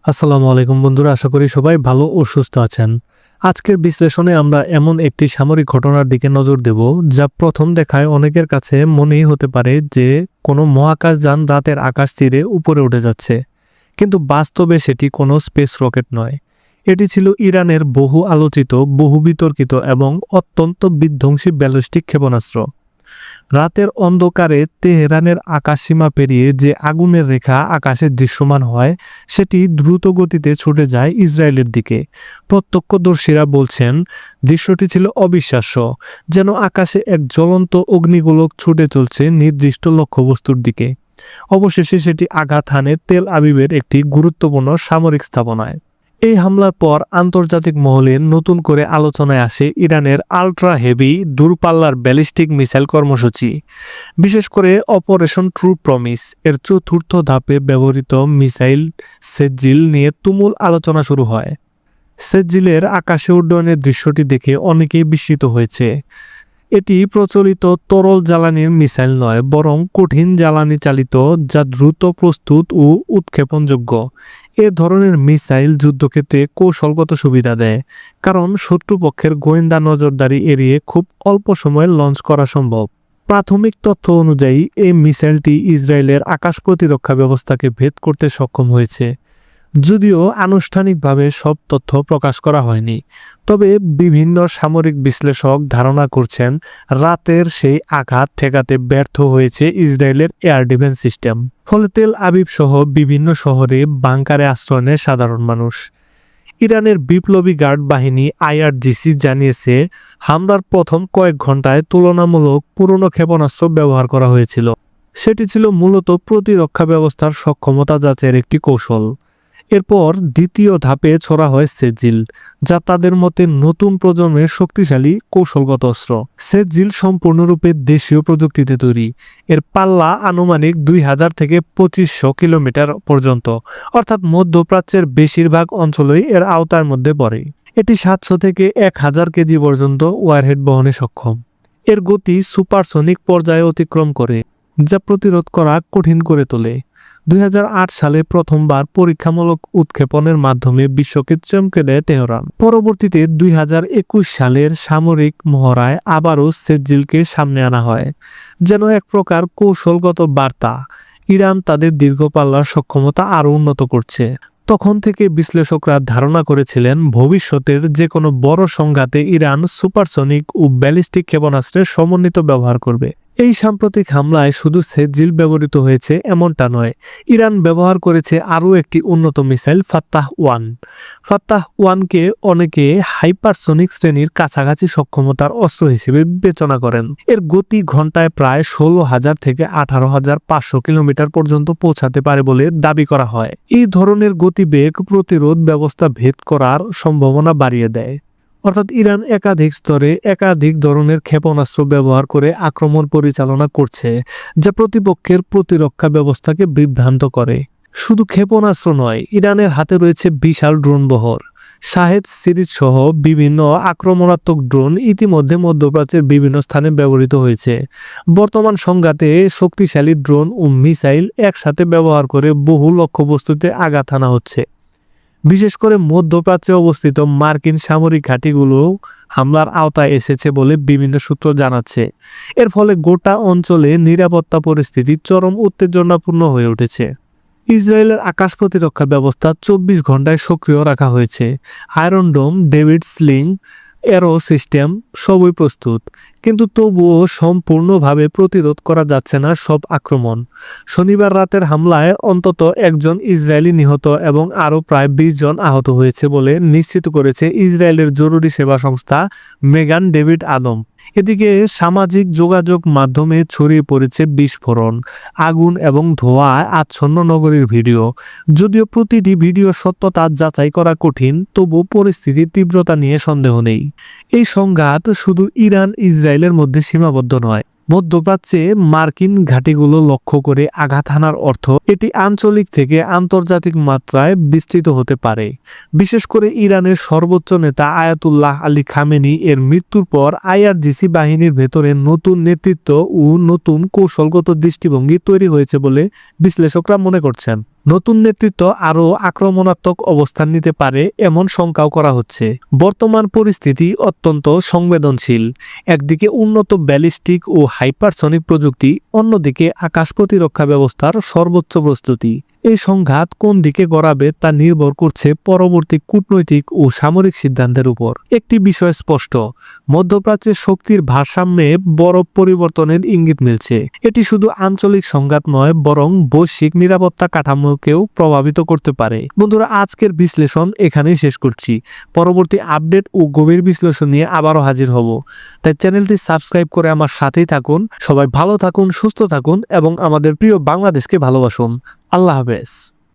আসসালামু আলাইকুম বন্ধুরা, আশা করি সবাই ভালো ও সুস্থ আছেন। আজকের বিশ্লেষণে আমরা এমন একটি সামরিক ঘটনার দিকে নজর দেব যা প্রথম দেখায় অনেকের কাছে মনেই হতে পারে যে কোনো মহাকাশযান রাতের আকাশ চিরে উপরে উঠে যাচ্ছে, কিন্তু বাস্তবে সেটি কোনো স্পেস রকেট নয়। এটি ছিল ইরানের বহু আলোচিত, বহু বিতর্কিত এবং অত্যন্ত বিধ্বংসী ব্যালিস্টিক ক্ষেপণাস্ত্র। রাতের অন্ধকারে তেহরানের আকাশসীমা পেরিয়ে যে আগুনের রেখা আকাশে দৃশ্যমান হয়, সেটি দ্রুত গতিতে ছুটে যায় ইসরায়েলের দিকে। প্রত্যক্ষদর্শীরা বলছেন দৃশ্যটি ছিল অবিশ্বাস্য, যেন আকাশে এক জ্বলন্ত অগ্নিগোলক ছুটে চলছে নির্দিষ্ট লক্ষ্যবস্তুর দিকে। অবশেষে সেটি আঘাত হানে তেল আবিবের একটি গুরুত্বপূর্ণ সামরিক স্থাপনায়। এই হামলার পর আন্তর্জাতিক মহলে নতুন করে আলোচনায় আসে ইরানের আল্ট্রা হেভি দূরপাল্লার ব্যালিস্টিক মিসাইল কর্মসূচি, বিশেষ করে অপারেশন ট্রু প্রমিস এর চতুর্থ ধাপে ব্যবহৃত মিসাইল সেজ্জিল নিয়ে তুমুল আলোচনা শুরু হয়। সেজ্জিলের আকাশে উড্ডয়নের দৃশ্যটি দেখে অনেকেই বিস্মিত হয়েছে। এটি প্রচলিত তরল জ্বালানির মিসাইল নয়, বরং কঠিন জ্বালানি চালিত, যা দ্রুত প্রস্তুত ও উৎক্ষেপণযোগ্য। এ ধরনের মিসাইল যুদ্ধক্ষেত্রে কৌশলগত সুবিধা দেয়, কারণ শত্রুপক্ষের গোয়েন্দা নজরদারি এড়িয়ে খুব অল্প সময়ে লঞ্চ করা সম্ভব। প্রাথমিক তথ্য অনুযায়ী এই মিসাইলটি ইসরায়েলের আকাশ প্রতিরক্ষা ব্যবস্থাকে ভেদ করতে সক্ষম হয়েছে, যদিও আনুষ্ঠানিকভাবে সব তথ্য প্রকাশ করা হয়নি। তবে বিভিন্ন সামরিক বিশ্লেষক ধারণা করছেন রাতের সেই আঘাত ঠেকাতে ব্যর্থ হয়েছে ইসরায়েলের এয়ার ডিফেন্স সিস্টেম। ফলে তেল আবিব সহ বিভিন্ন শহরে বাংকারে আশ্রয় নেয় সাধারণ মানুষ। ইরানের বিপ্লবী গার্ড বাহিনী IRGC জানিয়েছে হামলার প্রথম কয়েক ঘন্টায় তুলনামূলক পুরনো ক্ষেপণাস্ত্র ব্যবহার করা হয়েছিল। সেটি ছিল মূলত প্রতিরক্ষা ব্যবস্থার সক্ষমতা যাচাইয়ের একটি কৌশল। এরপর দ্বিতীয় ধাপে ছোড়া হয় সেজ্জিল, যা তাদের মতে নতুন প্রজন্মের শক্তিশালী কৌশলগত অস্ত্র। সেজ্জিল সম্পূর্ণরূপে দেশীয় প্রযুক্তিতে তৈরি। এর পাল্লা আনুমানিক 2000 থেকে 2500 কিলোমিটার পর্যন্ত, অর্থাৎ মধ্যপ্রাচ্যের বেশিরভাগ অঞ্চলেই এর আওতার মধ্যে পড়ে। এটি 700 থেকে 1000 কেজি পর্যন্ত ওয়ারহেড বহনে সক্ষম। এর গতি সুপারসনিক পর্যায়ে অতিক্রম করে, যা প্রতিরোধ করা কঠিন করে তোলে। 2008 সালে প্রথমবার পরীক্ষামূলক উৎক্ষেপণের মাধ্যমে বিশ্বকে চমকে দেয় তেহরান। পরবর্তীতে 2021 সালের সামরিক মহড়ায় আবারও সেজ্জিলকে সামনে আনা হয়, যেন এক প্রকার কৌশলগত বার্তা ইরান তাদের দীর্ঘপাল্লার সক্ষমতা আরও উন্নত করছে। তখন থেকে বিশ্লেষকরা ধারণা করেছিলেন ভবিষ্যতের যে কোনো বড় সংঘাতে ইরান সুপারসনিক ও ব্যালিস্টিক ক্ষেপণাস্ত্রের সমন্বিত ব্যবহার করবে। এই সাম্প্রতিক হামলায় শুধু সেজ্জিল ব্যবহৃত হয়েছে এমনটা নয়, ইরান ব্যবহার করেছে আরও একটি উন্নত মিসাইল ফাত্তাহ-1। ফাত্তাহ-1কে অনেকে হাইপারসনিক শ্রেণীর কাছাকাছি সক্ষমতার অস্ত্র হিসেবে বিবেচনা করেন। এর গতি ঘন্টায় প্রায় 16,000 থেকে 18,500 কিলোমিটার পর্যন্ত পৌঁছাতে পারে বলে দাবি করা হয়। এই ধরনের গতিবেগ প্রতিরোধ ব্যবস্থা ভেদ করার সম্ভাবনা বাড়িয়ে দেয়। অর্থাৎ ইরান একাধিক স্তরে একাধিক ধরনের ক্ষেপণাস্ত্র ব্যবহার করে আক্রমণ পরিচালনা করছে, যা প্রতিপক্ষের প্রতিরক্ষা ব্যবস্থাকে বিভ্রান্ত করে। শুধু ক্ষেপণাস্ত্র নয়, ইরানের হাতে রয়েছে বিশাল ড্রোন বহর। শাহেদ সিরিজ সহ বিভিন্ন আক্রমণাত্মক ড্রোন ইতিমধ্যে মধ্যপ্রাচ্যের বিভিন্ন স্থানে ব্যবহৃত হয়েছে। বর্তমান সংঘাতে শক্তিশালী ড্রোন ও মিসাইল একসাথে ব্যবহার করে বহু লক্ষ্যবস্তুতে আঘাত হানা হচ্ছে। বিশেষ করে মধ্যপ্রাচ্যে অবস্থিত মার্কিন সামরিক ঘাঁটিগুলো হামলার আওতায় এসেছে বলে বিভিন্ন সূত্র জানাচ্ছে। এর ফলে গোটা অঞ্চলে নিরাপত্তা পরিস্থিতি চরম উত্তেজনাপূর্ণ হয়ে উঠেছে। ইসরায়েলের আকাশ প্রতিরক্ষা ব্যবস্থা 24 ঘন্টায় সক্রিয় রাখা হয়েছে। আয়রন ডোম, ডেভিড স্লিং, এরো সিস্টেম সবই প্রস্তুত, কিন্তু তবুও সম্পূর্ণভাবে প্রতিরোধ করা যাচ্ছে না সব আক্রমণ। শনিবার রাতের হামলায় অন্তত একজন ইসরায়েলি নিহত এবং আরও প্রায় 20 জন আহত হয়েছে বলে নিশ্চিত করেছে ইসরায়েলের জরুরি সেবা সংস্থা মেগান ডেভিড আদম। এদিকে সামাজিক যোগাযোগ মাধ্যমে ছড়িয়ে পড়েছে বিস্ফোরণ, আগুন এবং ধোঁয়ায় আচ্ছন্ন নগরীর ভিডিও। যদিও প্রতিটি ভিডিও সত্যতা যাচাই করা কঠিন, তবু পরিস্থিতির তীব্রতা নিয়ে সন্দেহ নেই। এই সংঘাত শুধু ইরান ইসরায়েলের মধ্যে সীমাবদ্ধ নয়, মধ্যপ্রাচ্যে মার্কিন ঘাঁটিগুলো লক্ষ্য করে আঘাত হানার অর্থ এটি আঞ্চলিক থেকে আন্তর্জাতিক মাত্রায় বিস্তৃত হতে পারে। বিশেষ করে ইরানের সর্বোচ্চ নেতা আয়াতুল্লাহ আলী খামেনি এর মৃত্যুর পর আইআরজিসি বাহিনীর ভেতরে নতুন নেতৃত্ব ও নতুন কৌশলগত দৃষ্টিভঙ্গি তৈরি হয়েছে বলে বিশ্লেষকরা মনে করছেন। নতুন নেতৃত্ব আরও আক্রমণাত্মক অবস্থান নিতে পারে এমন শঙ্কাও করা হচ্ছে। বর্তমান পরিস্থিতি অত্যন্ত সংবেদনশীল। একদিকে উন্নত ব্যালিস্টিক ও হাইপারসনিক প্রযুক্তি, অন্যদিকে আকাশ প্রতিরক্ষা ব্যবস্থার সর্বোচ্চ প্রস্তুতি। এই সংঘাত কোন দিকে গড়াবে তা নির্ভর করছে পরবর্তী কূটনৈতিক ও সামরিক সিদ্ধান্তের উপর। একটি বিষয় স্পষ্ট, মধ্যপ্রাচ্যের শক্তির ভারসাম্যে বড় পরিবর্তনের ইঙ্গিত মিলছে। এটি শুধু আঞ্চলিক সংঘাত নয়, বরং বৈশ্বিক নিরাপত্তা কাঠামোকেও প্রভাবিত করতে পারে। বন্ধুরা, আজকের বিশ্লেষণ এখানেই শেষ করছি। পরবর্তী আপডেট ও গভীর বিশ্লেষণ নিয়ে আবারও হাজির হব। তাই চ্যানেলটি সাবস্ক্রাইব করে আমার সাথেই থাকুন। সবাই ভালো থাকুন, সুস্থ থাকুন এবং আমাদের প্রিয় বাংলাদেশকে ভালোবাসুন। আল্লাহ হাফেজ।